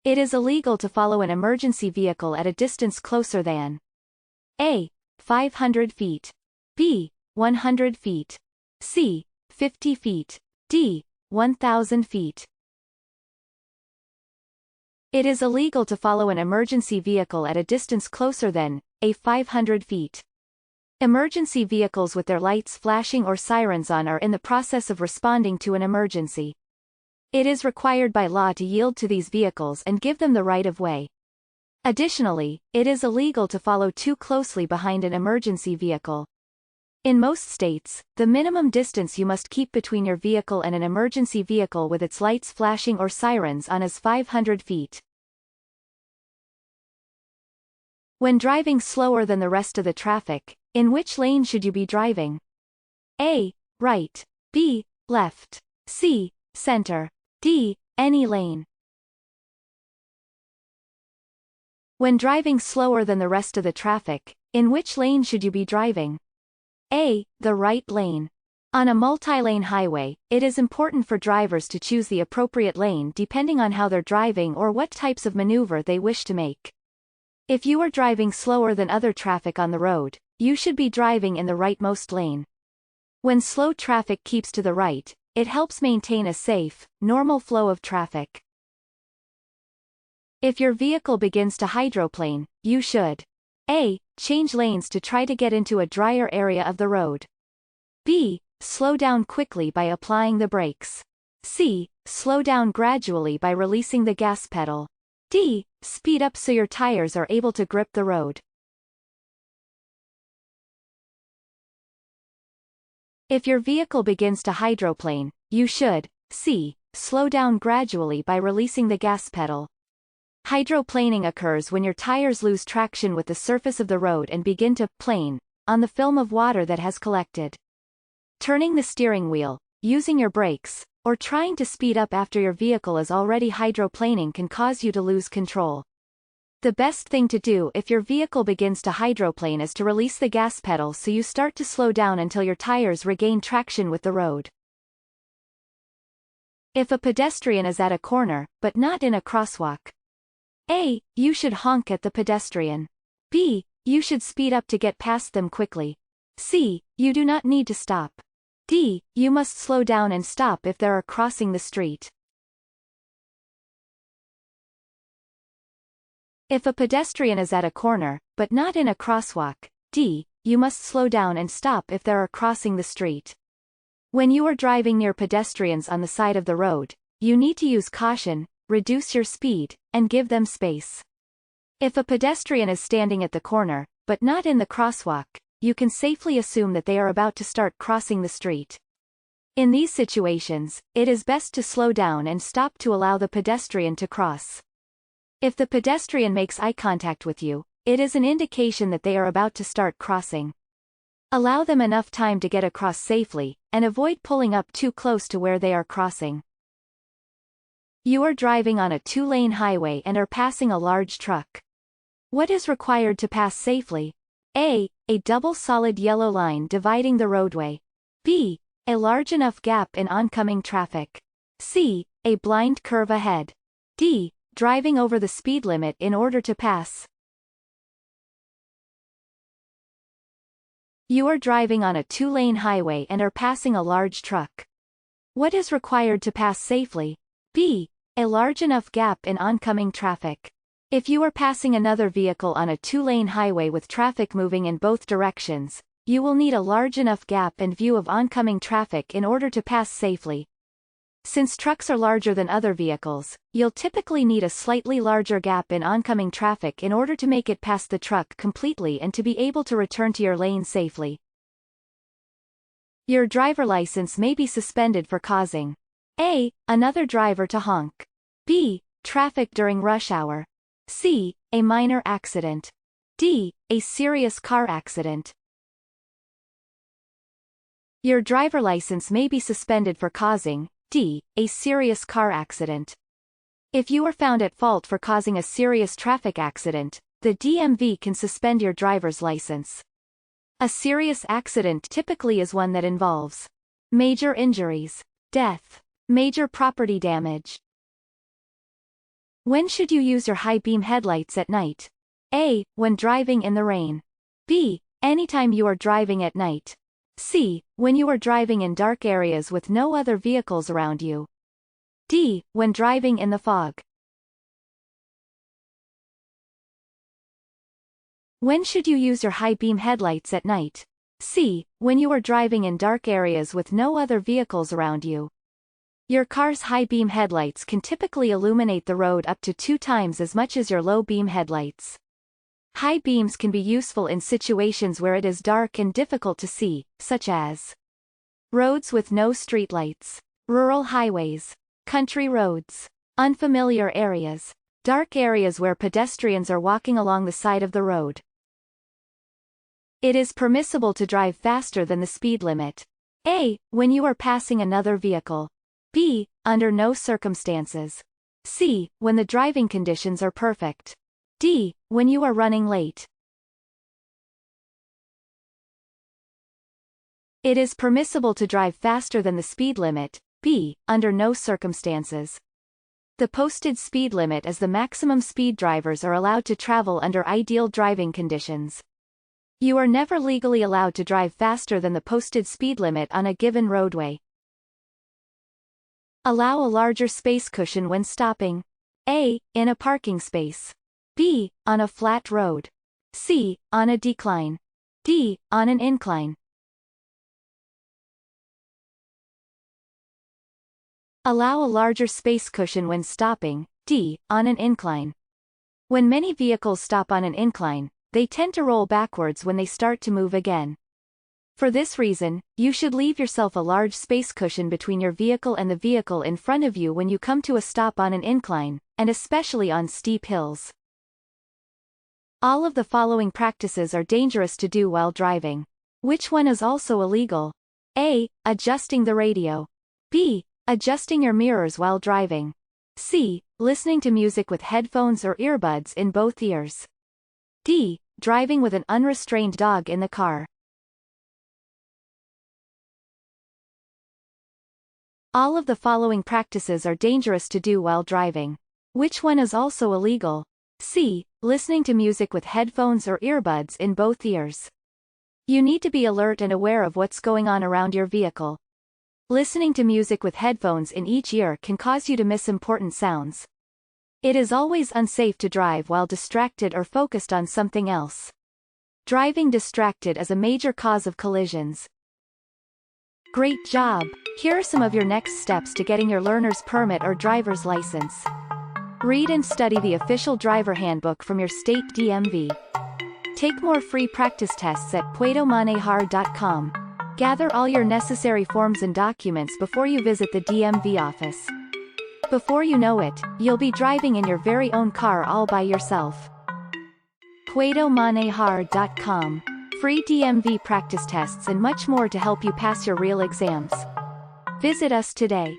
It is illegal to follow an emergency vehicle at a distance closer than A. 500 feet, B. 100 feet, C. 50 feet, D. 1,000 feet. It is illegal to follow an emergency vehicle at a distance closer than A. 500 feet. Emergency vehicles with their lights flashing or sirens on are in the process of responding to an emergency. It is required by law to yield to these vehicles and give them the right of way. Additionally, it is illegal to follow too closely behind an emergency vehicle. In most states, the minimum distance you must keep between your vehicle and an emergency vehicle with its lights flashing or sirens on is 500 feet. When driving slower than the rest of the traffic, in which lane should you be driving? A. Right. B. Left. C. Center. D. Any lane. When driving slower than the rest of the traffic, in which lane should you be driving? A. The right lane. On a multi-lane highway, it is important for drivers to choose the appropriate lane depending on how they're driving or what types of maneuver they wish to make. If you are driving slower than other traffic on the road, you should be driving in the rightmost lane. When slow traffic keeps to the right, it helps maintain a safe, normal flow of traffic. If your vehicle begins to hydroplane, you should A. Change lanes to try to get into a drier area of the road. B. Slow down quickly by applying the brakes. C. Slow down gradually by releasing the gas pedal. D. Speed up so your tires are able to grip the road. If your vehicle begins to hydroplane, you should C. Slow down gradually by releasing the gas pedal. Hydroplaning occurs when your tires lose traction with the surface of the road and begin to plane on the film of water that has collected. Turning the steering wheel, using your brakes, or trying to speed up after your vehicle is already hydroplaning can cause you to lose control. The best thing to do if your vehicle begins to hydroplane is to release the gas pedal so you start to slow down until your tires regain traction with the road. If a pedestrian is at a corner, but not in a crosswalk. A. You should honk at the pedestrian. B. You should speed up to get past them quickly. C. You do not need to stop. D. You must slow down and stop if they are crossing the street. If a pedestrian is at a corner, but not in a crosswalk. D. You must slow down and stop if they are crossing the street. When you are driving near pedestrians on the side of the road, you need to use caution, reduce your speed, and give them space. If a pedestrian is standing at the corner, but not in the crosswalk, you can safely assume that they are about to start crossing the street. In these situations, it is best to slow down and stop to allow the pedestrian to cross. If the pedestrian makes eye contact with you, it is an indication that they are about to start crossing. Allow them enough time to get across safely, and avoid pulling up too close to where they are crossing. You are driving on a two-lane highway and are passing a large truck. What is required to pass safely? A. A double solid yellow line dividing the roadway. B. A large enough gap in oncoming traffic. C. A blind curve ahead. D. Driving over the speed limit in order to pass. You are driving on a two-lane highway and are passing a large truck. What is required to pass safely? B. A large enough gap in oncoming traffic. If you are passing another vehicle on a two-lane highway with traffic moving in both directions, you will need a large enough gap and view of oncoming traffic in order to pass safely. Since trucks are larger than other vehicles, you'll typically need a slightly larger gap in oncoming traffic in order to make it past the truck completely and to be able to return to your lane safely. Your driver license may be suspended for causing A. Another driver to honk. B. Traffic during rush hour. C. A minor accident. D. A serious car accident. Your driver license may be suspended for causing D. A serious car accident. If you are found at fault for causing a serious traffic accident, the DMV can suspend your driver's license. A serious accident typically is one that involves major injuries, death, major property damage, When should you use your high beam headlights at night? A. When driving in the rain. B. Anytime you are driving at night. C. When you are driving in dark areas with no other vehicles around you. D. When driving in the fog. When should you use your high beam headlights at night? C. When you are driving in dark areas with no other vehicles around you. Your car's high beam headlights can typically illuminate the road up to 2 times as much as your low beam headlights. High beams can be useful in situations where it is dark and difficult to see, such as roads with no streetlights, rural highways, country roads, unfamiliar areas, dark areas where pedestrians are walking along the side of the road. It is permissible to drive faster than the speed limit. A. When you are passing another vehicle. B. Under no circumstances. C. When the driving conditions are perfect. D. When you are running late. It is permissible to drive faster than the speed limit. B. Under no circumstances. The posted speed limit is the maximum speed drivers are allowed to travel under ideal driving conditions. You are never legally allowed to drive faster than the posted speed limit on a given roadway. Allow a larger space cushion when stopping. A. In a parking space. B. On a flat road. C. On a decline. D. On an incline. Allow a larger space cushion when stopping. D. On an incline. When many vehicles stop on an incline, they tend to roll backwards when they start to move again. For this reason, you should leave yourself a large space cushion between your vehicle and the vehicle in front of you when you come to a stop on an incline, and especially on steep hills. All of the following practices are dangerous to do while driving. Which one is also illegal? A. Adjusting the radio. B. Adjusting your mirrors while driving. C. Listening to music with headphones or earbuds in both ears. D. Driving with an unrestrained dog in the car. All of the following practices are dangerous to do while driving. Which one is also illegal? C. Listening to music with headphones or earbuds in both ears. You need to be alert and aware of what's going on around your vehicle. Listening to music with headphones in each ear can cause you to miss important sounds. It is always unsafe to drive while distracted or focused on something else. Driving distracted is a major cause of collisions. Great job! Here are some of your next steps to getting your learner's permit or driver's license. Read and study the official driver handbook from your state DMV. Take more free practice tests at puedomanejar.com. Gather all your necessary forms and documents before you visit the DMV office. Before you know it, you'll be driving in your very own car all by yourself. puedomanejar.com. Free DMV practice tests and much more to help you pass your real exams. Visit us today.